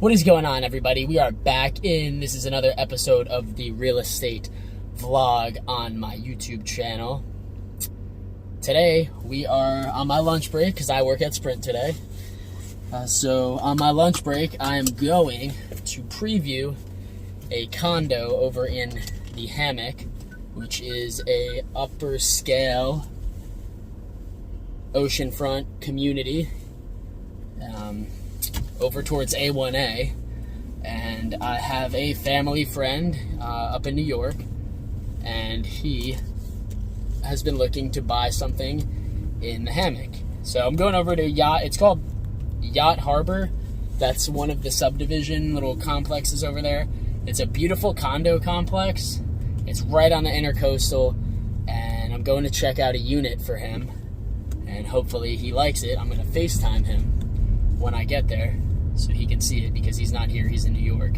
What is going on, everybody? We are back in. This is another episode of the real estate vlog on my YouTube channel. Today, we are on my lunch break because I work at Sprint today. So on my lunch break, I am going to preview a condo over in the Hammock, which is a upper scale oceanfront community over towards A1A, and I have a family friend up in New York, and he has been looking to buy something in the Hammock. So I'm going over to it's called Yacht Harbor. That's one of the subdivision little complexes over there. It's a beautiful condo complex. It's right on the Intercoastal, and I'm going to check out a unit for him, and hopefully he likes it. I'm going to FaceTime him when I get there so he can see it, because he's not here. He's in New York.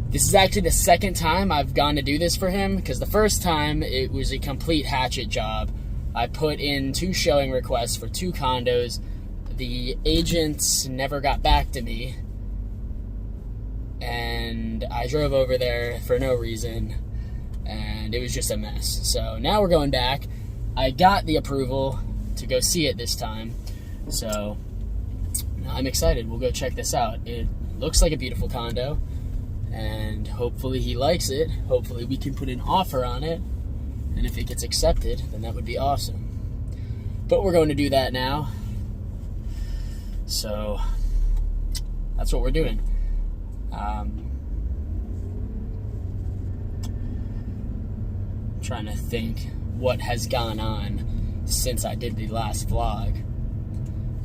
This is actually the second time I've gone to do this for him, because the first time it was a complete hatchet job. I put in 2 showing requests for 2 condos. The agents never got back to me, and I drove over there for no reason, and it was just a mess. So now we're going back. I got the approval to go see it this time, so I'm excited. We'll go check this out. It looks like a beautiful condo, and hopefully he likes it. Hopefully we can put an offer on it, and if it gets accepted, then that would be awesome. But we're going to do that now, so that's what we're doing. Trying to think what has gone on since I did the last vlog,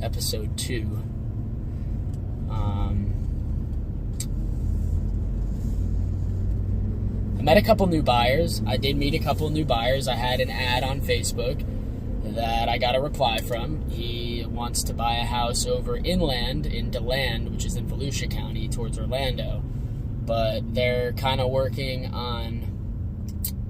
episode 2. I met a couple new buyers. I did meet a couple new buyers. I had an ad on Facebook that I got a reply from. He wants to buy a house over inland in DeLand, which is in Volusia County, towards Orlando. But they're kind of working on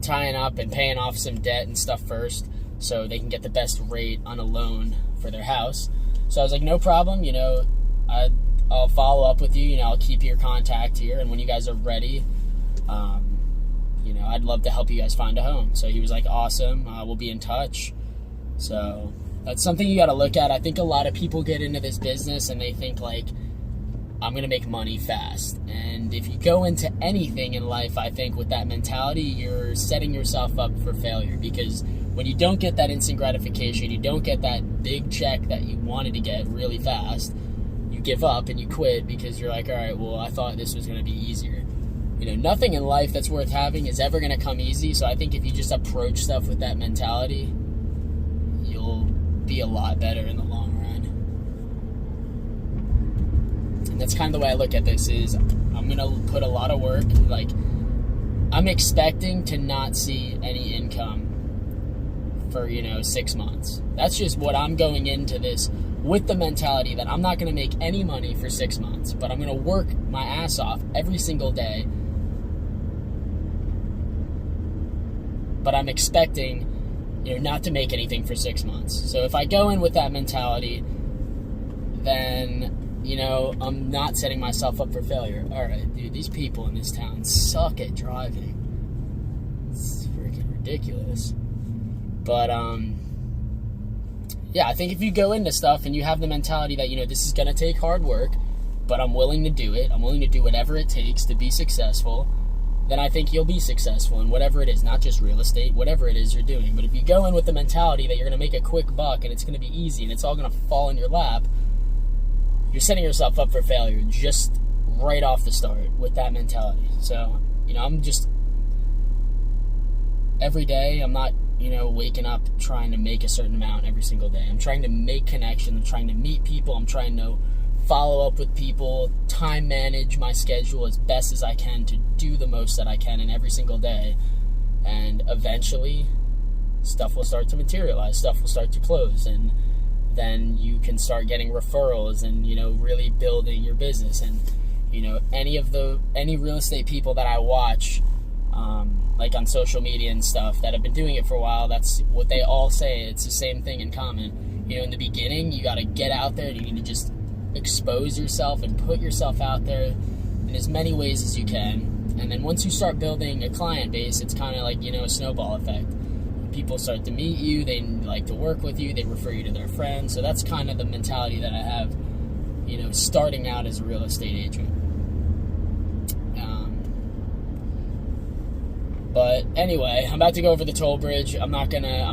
tying up and paying off some debt and stuff first, so they can get the best rate on a loan for their house. So I was like, no problem, I'll follow up with you, I'll keep your contact here, and when you guys are ready, I'd love to help you guys find a home. So he was like, awesome, we'll be in touch. So that's something you got to look at. I think a lot of people get into this business and they think like, I'm going to make money fast. And if you go into anything in life, I think with that mentality, you're setting yourself up for failure, because when you don't get that instant gratification, you don't get that big check that you wanted to get really fast, you give up and you quit because you're like, all right, well, I thought this was going to be easier. Nothing in life that's worth having is ever going to come easy. So I think if you just approach stuff with that mentality, you'll be a lot better in the long run. And that's kind of the way I look at this is I'm going to put a lot of work. Like, I'm expecting to not see any income for, 6 months. That's just what I'm going into this with, the mentality that I'm not going to make any money for 6 months, but I'm going to work my ass off every single day. But I'm expecting, not to make anything for 6 months. So if I go in with that mentality, then, I'm not setting myself up for failure. All right, dude, these people in this town suck at driving. It's freaking ridiculous. But, yeah, I think if you go into stuff and you have the mentality that, this is going to take hard work, but I'm willing to do it, I'm willing to do whatever it takes to be successful, then I think you'll be successful in whatever it is, not just real estate, whatever it is you're doing. But if you go in with the mentality that you're going to make a quick buck and it's going to be easy and it's all going to fall in your lap, you're setting yourself up for failure just right off the start with that mentality. So, I'm just, every day, I'm not, waking up trying to make a certain amount every single day. I'm trying to make connections. I'm trying to meet people. I'm trying to follow up with people, time manage my schedule as best as I can to do the most that I can in every single day. And eventually, stuff will start to materialize. Stuff will start to close. And then you can start getting referrals and, really building your business. And, any real estate people that I watch, like on social media and stuff, that have been doing it for a while, that's what they all say. It's the same thing in common. In the beginning, you got to get out there and you need to just expose yourself and put yourself out there in as many ways as you can. And then once you start building a client base, it's kind of like, a snowball effect. People start to meet you, they like to work with you, they refer you to their friends. So that's kind of the mentality that I have, starting out as a real estate agent. But anyway, I'm about to go over the toll bridge. I'm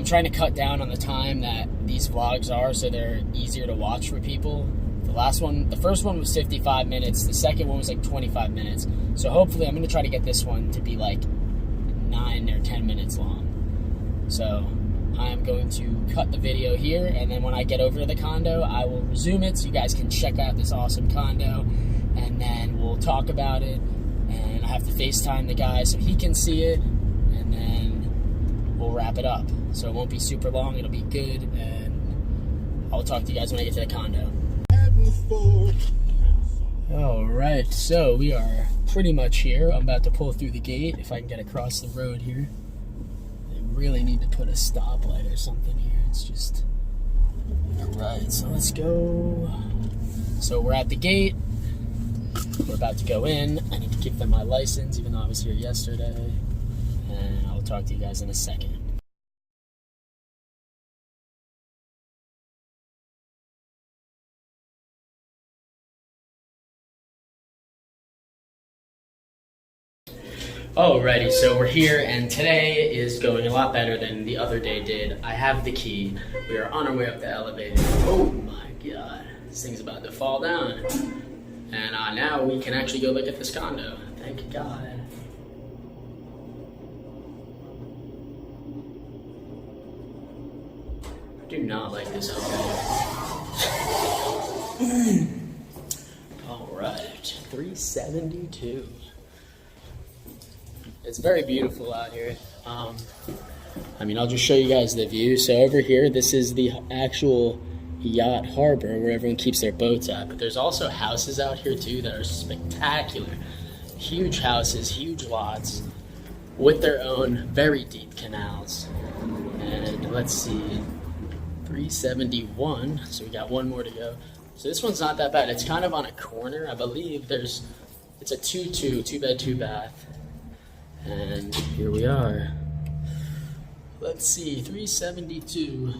trying to cut down on the time that these vlogs are so they're easier to watch for people. The first one was 55 minutes. The second one was like 25 minutes. So hopefully I'm going to try to get this one to be like 9 or 10 minutes long. So I'm going to cut the video here, and then when I get over to the condo, I will resume it so you guys can check out this awesome condo, and then we'll talk about it, and I have to FaceTime the guy so he can see it, and then we'll wrap it up. So it won't be super long, it'll be good, and I'll talk to you guys when I get to the condo. Alright, so we are pretty much here. I'm about to pull through the gate if I can get across the road here. They really need to put a stoplight or something here. It's just... Alright, so let's go. So we're at the gate. We're about to go in. I need to give them my license even though I was here yesterday. And I'll talk to you guys in a second. Alrighty, so we're here, and today is going a lot better than the other day did. I have the key. We are on our way up the elevator. Oh my god, this thing's about to fall down. And now we can actually go look at this condo. Thank God. I do not like this elevator. Alright, 372. It's very beautiful out here. I'll just show you guys the view. So over here, this is the actual yacht harbor where everyone keeps their boats at. But there's also houses out here too that are spectacular. Huge houses, huge lots with their own very deep canals. And let's see, 371. So we got one more to go. So this one's not that bad. It's kind of on a corner. I believe it's a 2 bed, 2 bath. And here we are. Let's see, 372.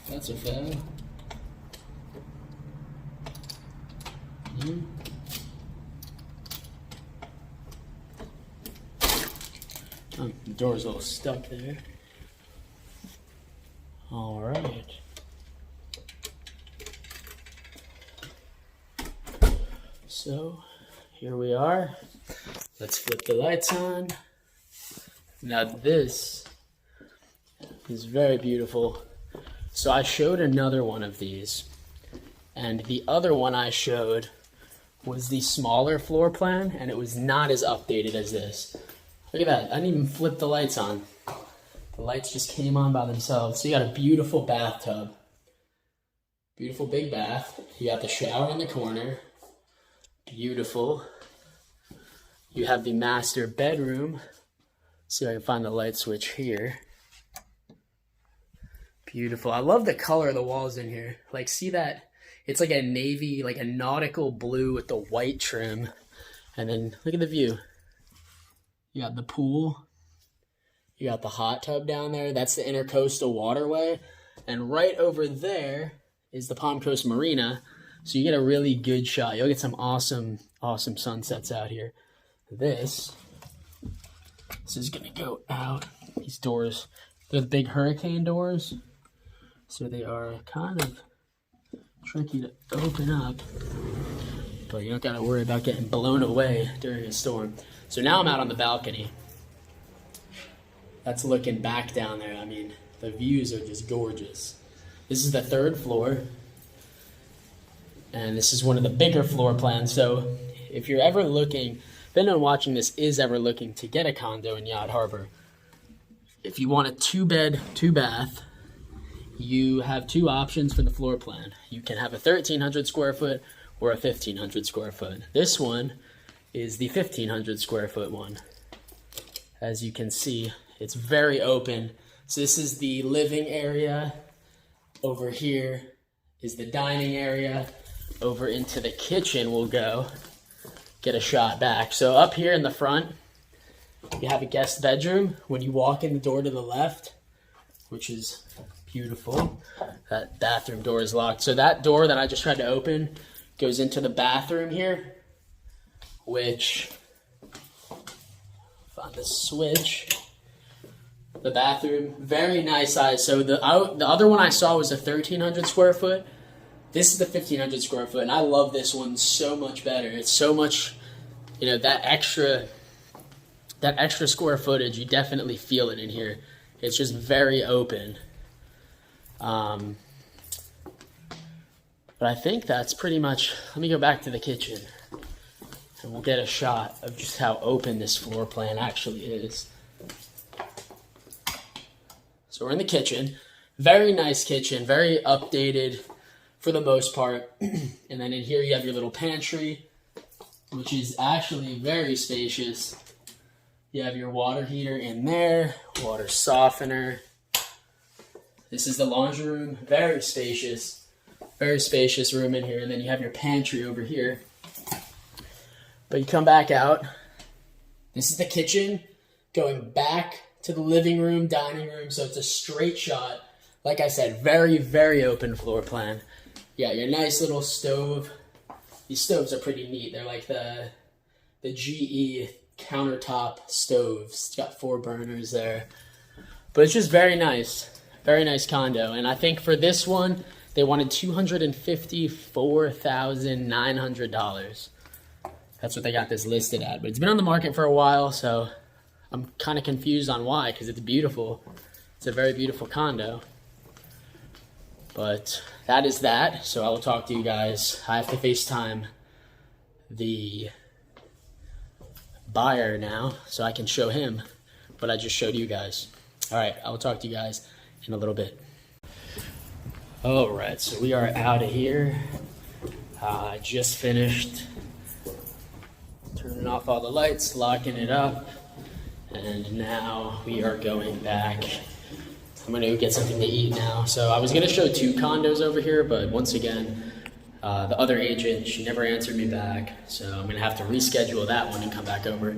That's a fail. Oh, the door's a little stuck there. All right. So, here we are. Let's flip the lights on. Now this is very beautiful. So I showed another one of these, and the other one I showed was the smaller floor plan, and it was not as updated as this. Look at that, I didn't even flip the lights on. The lights just came on by themselves. So you got a beautiful bathtub. Beautiful big bath. You got the shower in the corner. Beautiful. You have the master bedroom. See if I can find the light switch here. Beautiful. I love the color of the walls in here. Like, see that? It's like a navy, like a nautical blue with the white trim. And then look at the view. You got the pool. You got the hot tub down there. That's the Intercoastal Waterway. And right over there is the Palm Coast Marina. So you get a really good shot. You'll get some awesome, awesome sunsets out here. This is gonna go out. These doors, they're the big hurricane doors. So they are kind of tricky to open up. But you don't gotta worry about getting blown away during a storm. So now I'm out on the balcony. That's looking back down there. I mean, the views are just gorgeous. This is the 3rd floor. And this is one of the bigger floor plans. So if you're ever looking, if anyone watching this is ever looking to get a condo in Yacht Harbor, if you want a 2 bed, 2 bath, you have 2 options for the floor plan. You can have a 1,300 square foot or a 1,500 square foot. This one is the 1,500 square foot one. As you can see, it's very open. So this is the living area. Over here is the dining area. Over into the kitchen we'll go. Get a shot back. So up here in the front, you have a guest bedroom. When you walk in the door to the left, which is beautiful, that bathroom door is locked. So that door that I just tried to open goes into the bathroom here, which, find the switch. The bathroom, very nice size. So the other one I saw was a 1,300 square foot. This is the 1,500 square foot, and I love this one so much better. It's so much, that extra square footage, you definitely feel it in here. It's just very open. But I think that's pretty much, let me go back to the kitchen, and we'll get a shot of just how open this floor plan actually is. So we're in the kitchen. Very nice kitchen, very updated for the most part. And then in here you have your little pantry, which is actually very spacious. You have your water heater in there, water softener. This is the laundry room, very spacious room in here. And then you have your pantry over here. But you come back out. This is the kitchen, going back to the living room, dining room. So it's a straight shot. Like I said, very, very open floor plan. Yeah, your nice little stove. These stoves are pretty neat. They're like the GE countertop stoves. It's got 4 burners there. But it's just very nice. Very nice condo. And I think for this one, they wanted $254,900. That's what they got this listed at. But it's been on the market for a while, so I'm kind of confused on why, because it's beautiful. It's a very beautiful condo. But that is that. So I will talk to you guys. I have to FaceTime the buyer now so I can show him what I just showed you guys. All right, I will talk to you guys in a little bit. All right, so we are out of here. I just finished turning off all the lights, locking it up, and now we are going back. I'm gonna get something to eat now. So I was gonna show 2 condos over here, but once again, the other agent, she never answered me back. So I'm gonna have to reschedule that one and come back over,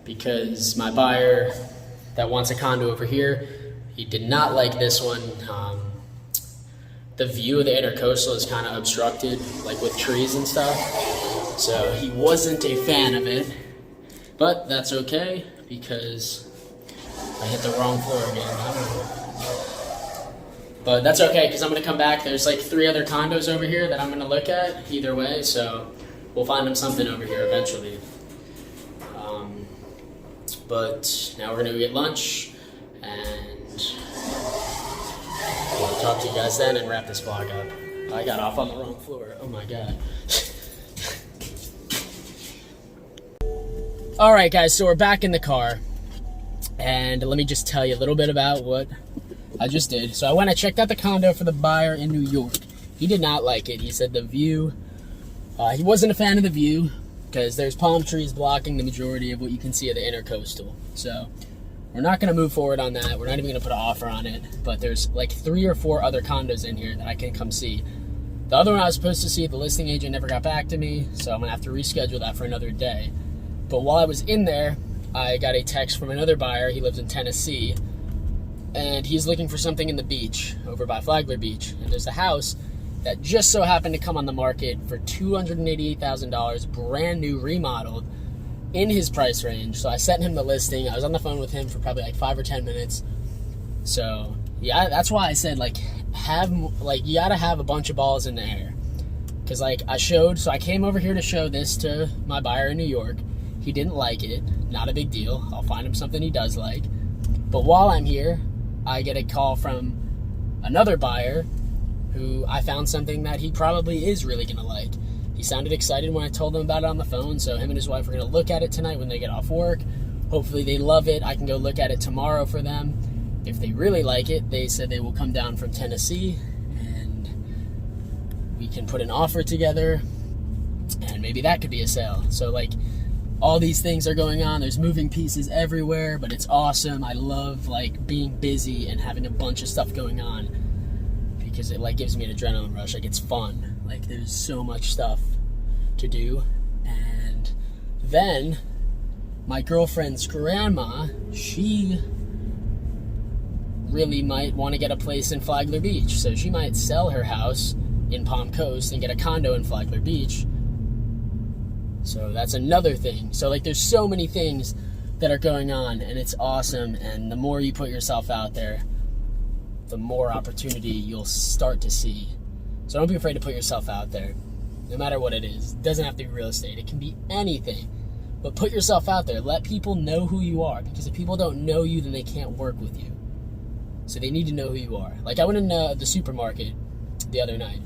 because my buyer that wants a condo over here, he did not like this one. The view of the intercoastal is kind of obstructed, like with trees and stuff. So he wasn't a fan of it, but that's okay, because I hit the wrong floor again. But that's okay, because I'm going to come back. There's like 3 other condos over here that I'm going to look at either way, so we'll find them something over here eventually. But now we're going to get lunch, and I'll talk to you guys then and wrap this vlog up. I got off on the wrong floor. Oh my god. All right, guys, so we're back in the car, and let me just tell you a little bit about what I just did. So I went and checked out the condo for the buyer in New York. He did not like it. He said the view, he wasn't a fan of the view, because there's palm trees blocking the majority of what you can see of the intercoastal. So we're not going to move forward on that. We're not even going to put an offer on it, but there's like 3 or 4 other condos in here that I can come see. The other one I was supposed to see, the listing agent never got back to me, so I'm going to have to reschedule that for another day. But while I was in there, I got a text from another buyer. He lives in Tennessee, and he's looking for something in the beach, over by Flagler Beach. And there's a house that just so happened to come on the market for $288,000, brand new, remodeled, in his price range. So I sent him the listing. I was on the phone with him for probably like 5 or 10 minutes. So yeah, that's why I said you gotta have a bunch of balls in the air. Because I came over here to show this to my buyer in New York. He didn't like it. Not a big deal. I'll find him something he does like. But while I'm here, I get a call from another buyer who I found something that he probably is really going to like. He sounded excited when I told him about it on the phone, so him and his wife are going to look at it tonight when they get off work. Hopefully they love it. I can go look at it tomorrow for them. If they really like it, they said they will come down from Tennessee, and we can put an offer together, and maybe that could be a sale. So all these things are going on. There's moving pieces everywhere, but it's awesome. I love like being busy and having a bunch of stuff going on because it like gives me an adrenaline rush. Like it's fun. Like there's so much stuff to do. And then my girlfriend's grandma, she really might want to get a place in Flagler Beach. So she might sell her house in Palm Coast and get a condo in Flagler Beach. So that's another thing. So like there's so many things that are going on, and it's awesome. And the more you put yourself out there, the more opportunity you'll start to see. So don't be afraid to put yourself out there, no matter what it is. It doesn't have to be real estate. It can be anything. But put yourself out there. Let people know who you are, because if people don't know you, then they can't work with you. So they need to know who you are. Like I went in the supermarket the other night,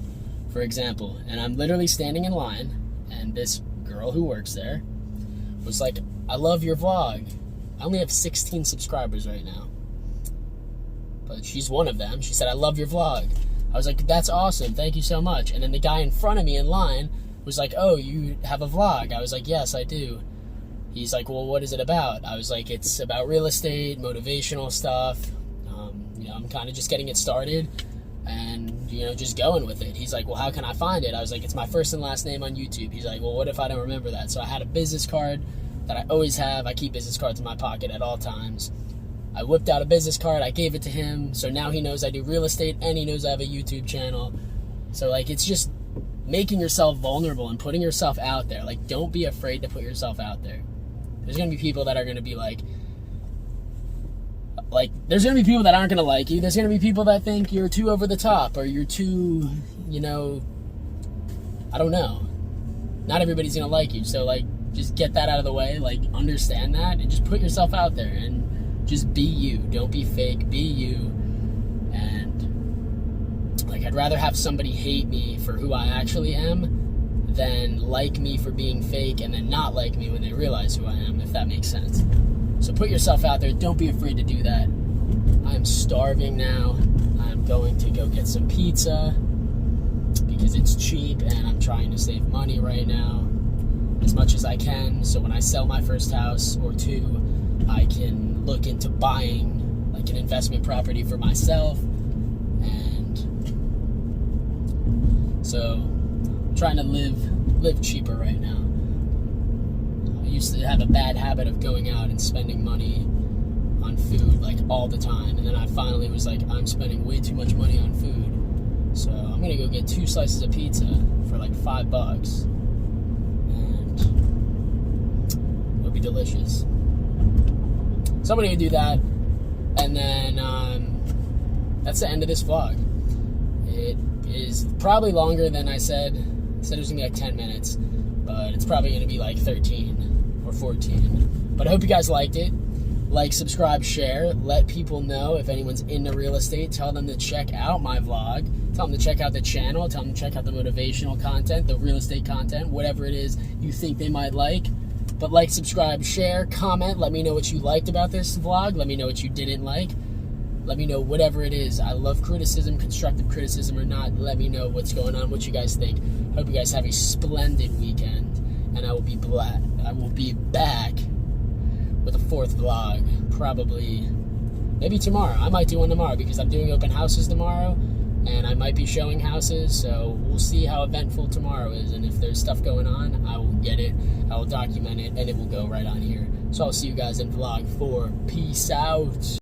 for example, and I'm literally standing in line, and this girl who works there was like, I love your vlog. I only have 16 subscribers right now, but she's one of them. She said, I love your vlog. I was like, that's awesome. Thank you so much. And then the guy in front of me in line was like, oh, you have a vlog? I was like, yes, I do. He's like, well, what is it about? I was like, it's about real estate, motivational stuff. I'm kind of just getting it started and, just going with it. He's like, well, how can I find it? I was like, it's my first and last name on YouTube. He's like, well, what if I don't remember that? So I had a business card that I always have. I keep business cards in my pocket at all times. I whipped out a business card. I gave it to him. So now he knows I do real estate and he knows I have a YouTube channel. So like, it's just making yourself vulnerable and putting yourself out there. Like, don't be afraid to put yourself out there. There's going to be people that are going to be like, there's going to be people that aren't going to like you. There's going to be people that think you're too over the top or you're too, I don't know. Not everybody's going to like you. So, just get that out of the way. Understand that and just put yourself out there and just be you. Don't be fake. Be you. And, I'd rather have somebody hate me for who I actually am than like me for being fake and then not like me when they realize who I am, if that makes sense. So put yourself out there. Don't be afraid to do that. I'm starving now. I'm going to go get some pizza because it's cheap and I'm trying to save money right now as much as I can. So when I sell my first house or two, I can look into buying an investment property for myself. And so I'm trying to live cheaper right now. I used to have a bad habit of going out and spending money on food all the time, and then I finally was like, I'm spending way too much money on food, so I'm gonna go get 2 slices of pizza for $5, and it'll be delicious. So I'm gonna do that, and then that's the end of this vlog. It is probably longer than I said. I said it was gonna be 10 minutes, but it's probably gonna be 13 or 14. But I hope you guys liked it. Like, subscribe, share, let people know if anyone's into real estate. Tell them to check out my vlog. Tell them to check out the channel. Tell them to check out the motivational content, the real estate content, whatever it is you think they might like. But like, subscribe, share, comment. Let me know what you liked about this vlog. Let me know what you didn't like. Let me know whatever it is. I love criticism, constructive criticism or not. Let me know what's going on, what you guys think. Hope you guys have a splendid weekend. And I will be back with a 4th vlog, probably, maybe tomorrow. I might do one tomorrow because I'm doing open houses tomorrow, and I might be showing houses, so we'll see how eventful tomorrow is, and if there's stuff going on, I will get it, I will document it, and it will go right on here. So I'll see you guys in vlog 4. Peace out.